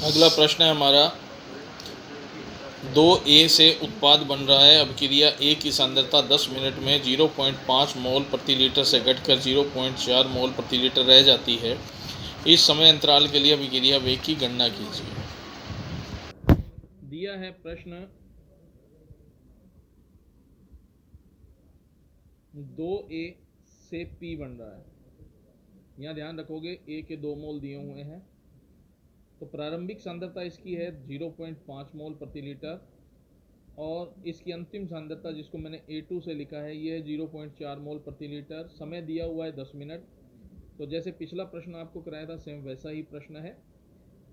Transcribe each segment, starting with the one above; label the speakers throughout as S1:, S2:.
S1: अगला प्रश्न है हमारा, 2A से उत्पाद बन रहा है। अभिक्रिया A की सांद्रता 10 मिनट में 0.5 मोल प्रति लीटर से घटकर 0.4 मोल प्रति लीटर रह जाती है। इस समय अंतराल के लिए अभिक्रिया वेग की गणना कीजिए। दिया है प्रश्न 2A से P बन रहा है। यहाँ ध्यान रखोगे A के 2 मोल दिए हुए हैं, तो प्रारंभिक सांद्रता इसकी है 0.5 मोल प्रति लीटर और इसकी अंतिम सांद्रता जिसको मैंने A2 से लिखा है ये है 0.4 मोल प्रति लीटर। समय दिया हुआ है 10 मिनट। तो जैसे पिछला प्रश्न आपको कराया था सेम वैसा ही प्रश्न है।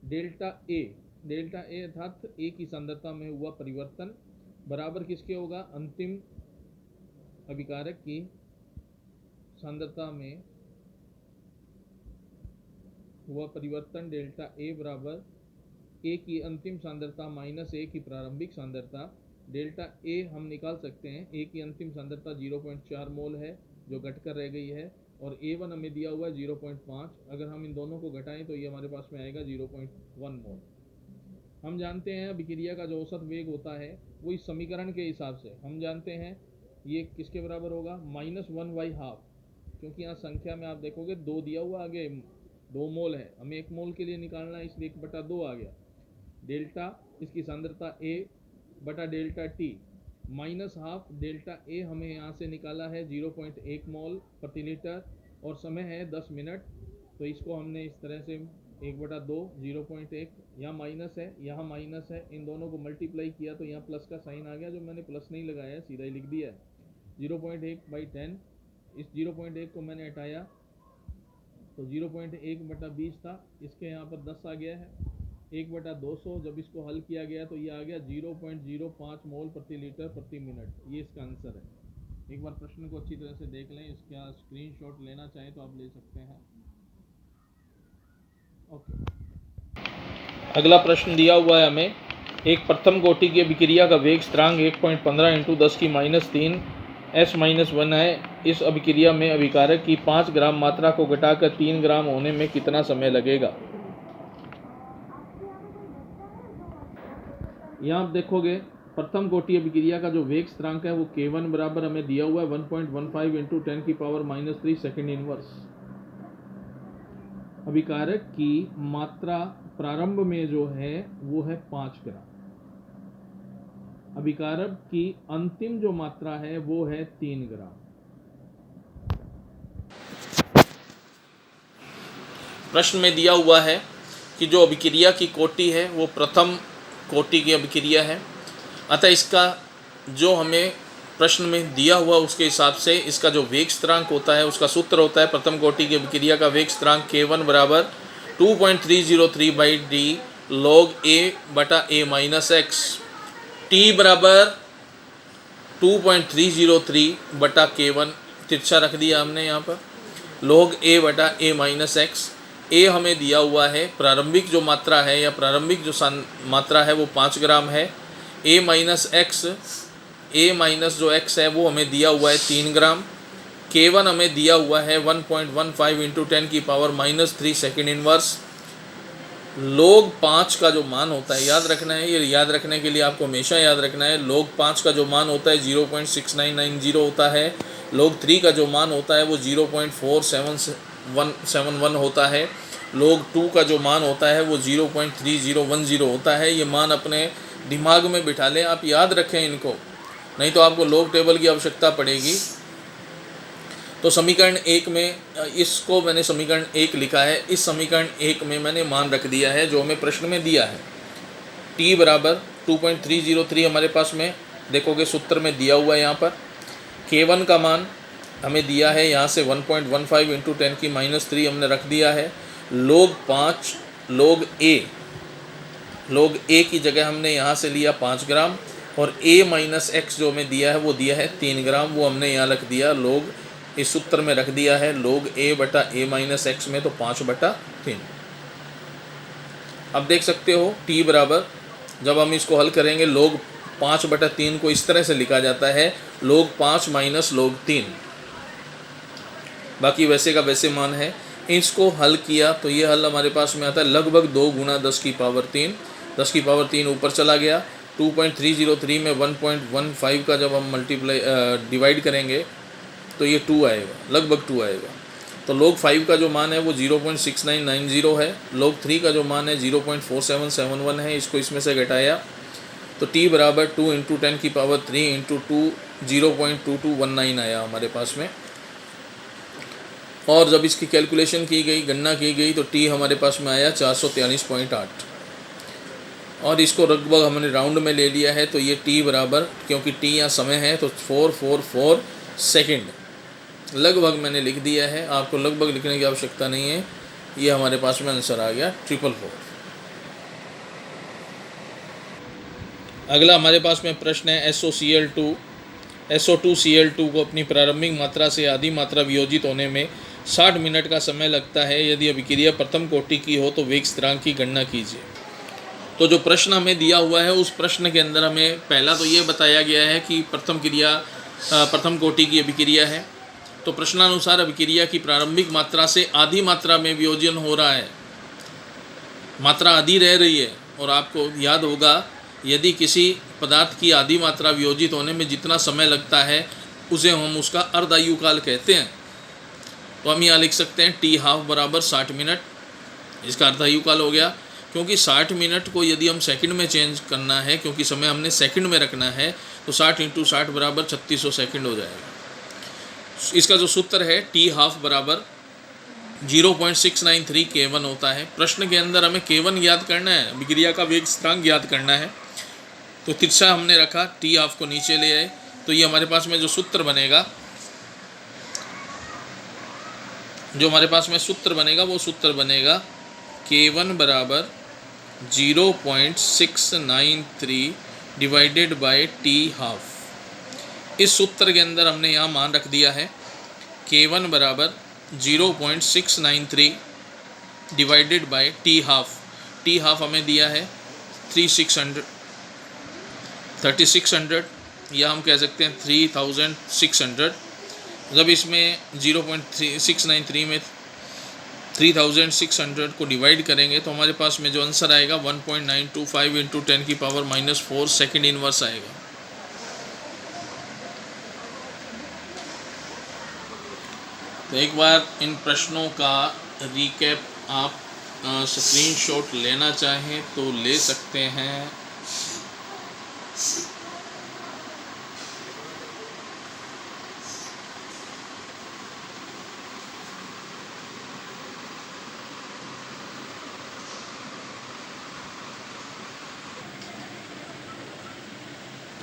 S1: डेल्टा ए अर्थात A की सांद्रता में हुआ परिवर्तन बराबर किसके होगा, अंतिम अभिकारक की सांद्रता में हुआ परिवर्तन। डेल्टा ए बराबर A की अंतिम सांद्रता माइनस A की प्रारंभिक सांद्रता। डेल्टा ए हम निकाल सकते हैं, A की अंतिम सांद्रता 0.4 मोल है जो घटकर रह गई है और A1 हमें दिया हुआ है 0.5। अगर हम इन दोनों को घटाएं तो ये हमारे पास में आएगा 0.1 मोल। हम जानते हैं अभिक्रिया का जो औसत वेग होता है वो इस समीकरण के हिसाब से हम जानते हैं ये किसके बराबर होगा, -1/2। क्योंकि यहाँ संख्या में आप देखोगे 2 दिया हुआ, आगे 2 मोल है, हमें 1 मोल के लिए निकालना है इसलिए 1/2 आ गया। डेल्टा इसकी सांद्रता A बटा डेल्टा T -12 डेल्टा A हमें यहाँ से निकाला है 0.1 मोल प्रति लीटर और समय है 10 मिनट। तो इसको हमने इस तरह से 1/2 0.1, यहाँ माइनस है यहाँ माइनस है, इन दोनों को मल्टीप्लाई किया तो यहाँ प्लस का साइन आ गया, जो मैंने प्लस नहीं लगाया सीधा ही लिख दिया है। 0.1/10, इस 0.1 को मैंने हटाया तो 0.1/20 था, इसके यहाँ पर 10 आ गया है। 1/200 जब इसको हल किया गया तो ये आ गया 0.05 मोल प्रति लीटर प्रति मिनट। ये इसका आंसर है। एक बार प्रश्न को अच्छी तरह से देख लें, इसका स्क्रीनशॉट लेना चाहें तो आप ले सकते हैं। ओके, अगला प्रश्न दिया हुआ है हमें, एक प्रथम कोटि की अभिक्रिया का वेग स्थिरांक 1.15 × 10⁻³ S-1 है। इस अभिक्रिया में अभिकारक की 5 ग्राम मात्रा को घटाकर 3 ग्राम होने में कितना समय लगेगा। यहाँ आप देखोगे प्रथम कोटि अभिक्रिया का जो वेग स्थिरांक है वो K1 बराबर हमें दिया हुआ है 1.15 × 10⁻³ सेकेंड इनवर्स। अभिकारक की मात्रा प्रारंभ में जो है वो है 5 ग्राम। अभिकारक की अंतिम जो मात्रा है वो है 3 ग्राम। प्रश्न में दिया हुआ है कि जो अभिक्रिया की कोटि है वो प्रथम कोटि की अभिक्रिया है, अतः इसका जो हमें प्रश्न में दिया हुआ उसके हिसाब से इसका जो वेग स्थिरांक होता है उसका सूत्र होता है प्रथम कोटि की अभिक्रिया का वेग स्थिरांक K1 बराबर 2.303/d log A बटा A माइनस x। T बराबर 2.303 बटा K1 तिरछा रख दिया हमने यहाँ पर, log A बटा A माइनस x। A हमें दिया हुआ है प्रारंभिक जो मात्रा है या प्रारंभिक जो मात्रा है वो 5 ग्राम है। A माइनस जो x है वो हमें दिया हुआ है 3 ग्राम। K1 हमें दिया हुआ है 1.15 × 10⁻³ सेकेंड इनवर्स। log 5 का जो मान होता है याद रखना है, ये याद रखने के लिए आपको हमेशा याद रखना है, log 5 का जो मान होता है 0.6990 होता है। log 3 का जो मान होता है वो 0.4771 होता है। log 2 का जो मान होता है वो 0.3010 होता है। ये मान अपने दिमाग में बिठा लें, आप याद रखें इनको, नहीं तो आपको log टेबल की आवश्यकता पड़ेगी। तो समीकरण 1 में इसको मैंने समीकरण 1 लिखा है, इस समीकरण 1 में मैंने मान रख दिया है जो हमें प्रश्न में दिया है। T बराबर 2.303 हमारे पास में देखोगे सूत्र में दिया हुआ है यहाँ पर। K1 का मान हमें दिया है यहाँ से 1.15 × 10⁻³ हमने रख दिया है। log 5 log A की जगह हमने यहाँ से लिया 5 ग्राम और A माइनस x जो हमें दिया है वो दिया है 3 ग्राम, वो हमने यहाँ रख दिया log, इस सूत्र में रख दिया है log A बटा A माइनस x में, तो 5/3। अब देख सकते हो T बराबर जब हम इसको हल करेंगे log 5/3 को इस तरह से लिखा जाता है log 5 माइनस log 3। बाकी वैसे का वैसे मान है। इसको हल किया तो ये हल हमारे पास में आता है लगभग 2 गुना 10 की पावर 3, 10 की पावर 3 ऊपर चला गया। 2.303 में 1.15 का जब हम मल्टीप्लाई डिवाइड करेंगे तो ये 2 आएगा, लगभग 2 आएगा। तो log 5 का जो मान है वो 0.6990 है, log 3 का जो मान है 0.4771 है, इसको इसमें से घटाया तो t बराबर 2 इंटू 10 की पावर 3 इंटू 2 0.2219 आया हमारे पास में। और जब इसकी कैलकुलेशन की गई, गणना की गई, तो t हमारे पास में आया 443.8 और इसको लगभग हमने राउंड में ले लिया है। तो ये t बराबर, क्योंकि t यहाँ समय है तो 444 सेकेंड लगभग मैंने लिख दिया है, आपको लगभग लिखने की आवश्यकता नहीं है। ये हमारे पास में आंसर आ गया 444। अगला हमारे पास में प्रश्न है SO2Cl2 को अपनी प्रारंभिक मात्रा से आधी मात्रा वियोजित होने में 60 मिनट का समय लगता है। यदि अभिक्रिया प्रथम कोटि की हो तो वेग स्थिरांक की गणना कीजिए। तो जो प्रश्न हमें दिया हुआ है उस प्रश्न के अंदर हमें पहला तो ये बताया गया है कि प्रथम कोटि की अभिक्रिया है। तो प्रश्नानुसार अभिक्रिया की प्रारंभिक मात्रा से आधी मात्रा में वियोजन हो रहा है, मात्रा आधी रह रही है। और आपको याद होगा यदि किसी पदार्थ की आधी मात्रा वियोजित होने में जितना समय लगता है उसे हम उसका अर्धायुकाल कहते हैं। तो हम यहाँ लिख सकते हैं t½ बराबर 60 मिनट, इसका अर्धायुकाल हो गया। क्योंकि 60 मिनट को यदि हम सेकंड में चेंज करना है, क्योंकि समय हमने सेकंड में रखना है, तो 60 इंटू 60 बराबर 3600 सेकंड हो जाएगा। इसका जो सूत्र है t½ बराबर 0.693 K1 होता है। प्रश्न के अंदर हमें K1 ज्ञात करना है, अभिक्रिया का वेग स्थिरांक ज्ञात करना है। तो तिरछा हमने रखा, t½ को नीचे ले आए, तो ये हमारे पास में जो सूत्र बनेगा, वो सूत्र बनेगा K1 बराबर 0.693 डिवाइडेड बाय t½ इस सूत्र के अंदर हमने यहाँ मान रख दिया है K1 बराबर 0.693 डिवाइडेड बाय t½ हमें दिया है 3600 या हम कह सकते हैं 3600। जब इसमें 0.693 में 3600 को डिवाइड करेंगे तो हमारे पास में जो आंसर आएगा 1.925 इंटू 10 की पावर -4 सेकेंड इनवर्स आएगा। तो एक बार इन प्रश्नों का रिकैप आप स्क्रीनशॉट लेना चाहें तो ले सकते हैं।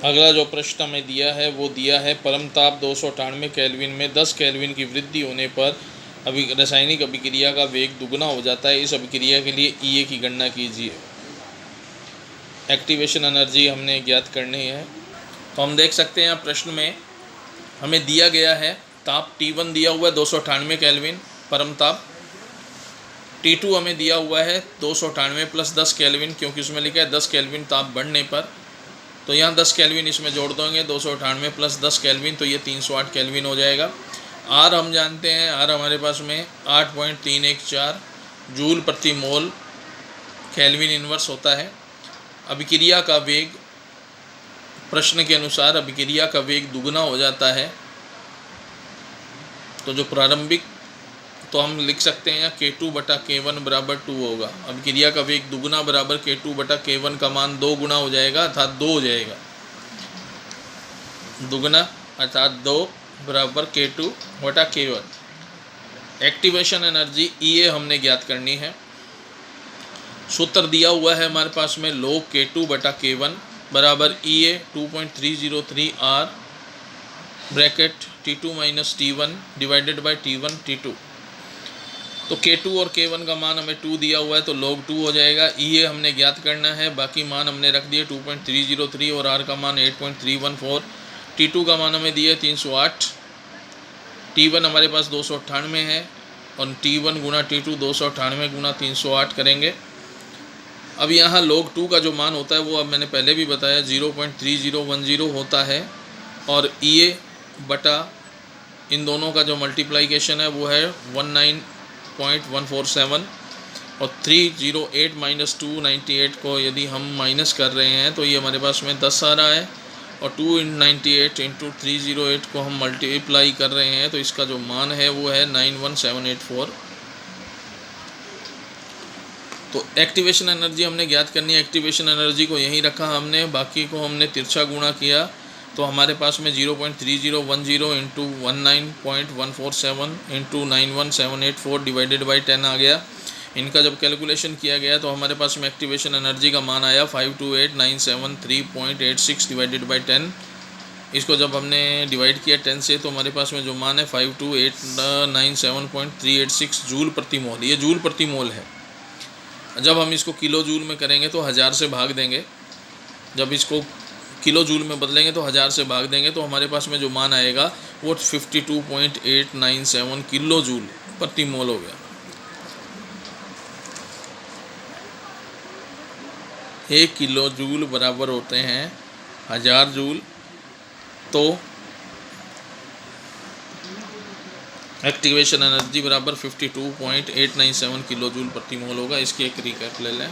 S1: अगला जो प्रश्न हमें दिया है वो दिया है परमताप 298 केल्विन में 10 केल्विन की वृद्धि होने पर रासायनिक अभिक्रिया का वेग दुगना हो जाता है। इस अभिक्रिया के लिए EA की गणना कीजिए। एक्टिवेशन एनर्जी हमने ज्ञात करनी है। तो हम देख सकते हैं प्रश्न में हमें दिया गया है ताप T1 दिया हुआ है 298 केल्विन परम ताप, T2 हमें दिया हुआ है 298 प्लस 10 केल्विन, क्योंकि उसमें लिखा है 10 केल्विन ताप बढ़ने पर, तो यहाँ 10 केल्विन इसमें जोड़ देंगे 298 प्लस 10 केल्विन, तो ये 308 केल्विन हो जाएगा। R हम जानते हैं, R हमारे पास में 8.314 जूल प्रति मोल केल्विन इनवर्स होता है। अभिक्रिया का वेग, प्रश्न के अनुसार अभिक्रिया का वेग दुगना हो जाता है, तो जो प्रारंभिक, तो हम लिख सकते हैं K2/K1 बराबर 2 होगा। अभिक्रिया का वेग दुगुना बराबर K2/K1 का मान 2 गुना हो जाएगा, अर्थात 2 हो जाएगा। दुगुना अर्थात 2 बराबर K2/K1। एक्टिवेशन एनर्जी EA हमने ज्ञात करनी है। सूत्र दिया हुआ है हमारे पास में log K2/K1 बराबर EA 2.303 R bracket T2 minus T1 divided by T1 T2। तो K2 और K1 का मान हमें 2 दिया हुआ है, तो log 2 हो जाएगा। EA हमने ज्ञात करना है, बाकी मान हमने रख दिए 2.303 और R का मान 8.314। T2 का मान हमें दिया 308, T1 हमारे पास 298 है और T1 गुना T2 298 गुना 308 करेंगे। अब यहाँ log 2 का जो मान होता है वो अब मैंने पहले भी बताया 0.3010 होता है, और EA बटा इन दोनों का जो मल्टीप्लाइकेशन है वो है 99.147 और 308 माइनस 298 को यदि हम माइनस कर रहे हैं तो ये हमारे पास में 10 आ रहा है, और 298 इंटू 308 को हम मल्टीप्लाई कर रहे हैं तो इसका जो मान है वो है 91784। तो एक्टिवेशन एनर्जी हमने ज्ञात करनी है। एक्टिवेशन एनर्जी को यहीं रखा हमने, बाकी को हमने तिरछा गुणा किया तो हमारे पास में 0.3010 इंटू 19.147 इंटू 91784 डिवाइडेड बाई 10 आ गया। इनका जब कैलकुलेशन किया गया तो हमारे पास में एक्टिवेशन एनर्जी का मान आया 528973.86 डिवाइडेड बाई 10। इसको जब हमने डिवाइड किया 10 से तो हमारे पास में जो मान है 52897.386 जूल प्रति मोल, ये जूल प्रति मोल है। जब हम इसको किलो जूल में करेंगे तो 1000 से भाग देंगे, जब इसको किलो जूल में बदलेंगे तो 1000 से भाग देंगे तो हमारे पास में जो मान आएगा वो 52.897 किलो जूल प्रति मोल हो गया। 1 किलो जूल बराबर होते हैं 1000 जूल, तो एक्टिवेशन एनर्जी बराबर 52.897 किलो जूल प्रति मोल होगा। इसकी एक रिकैप ले लें।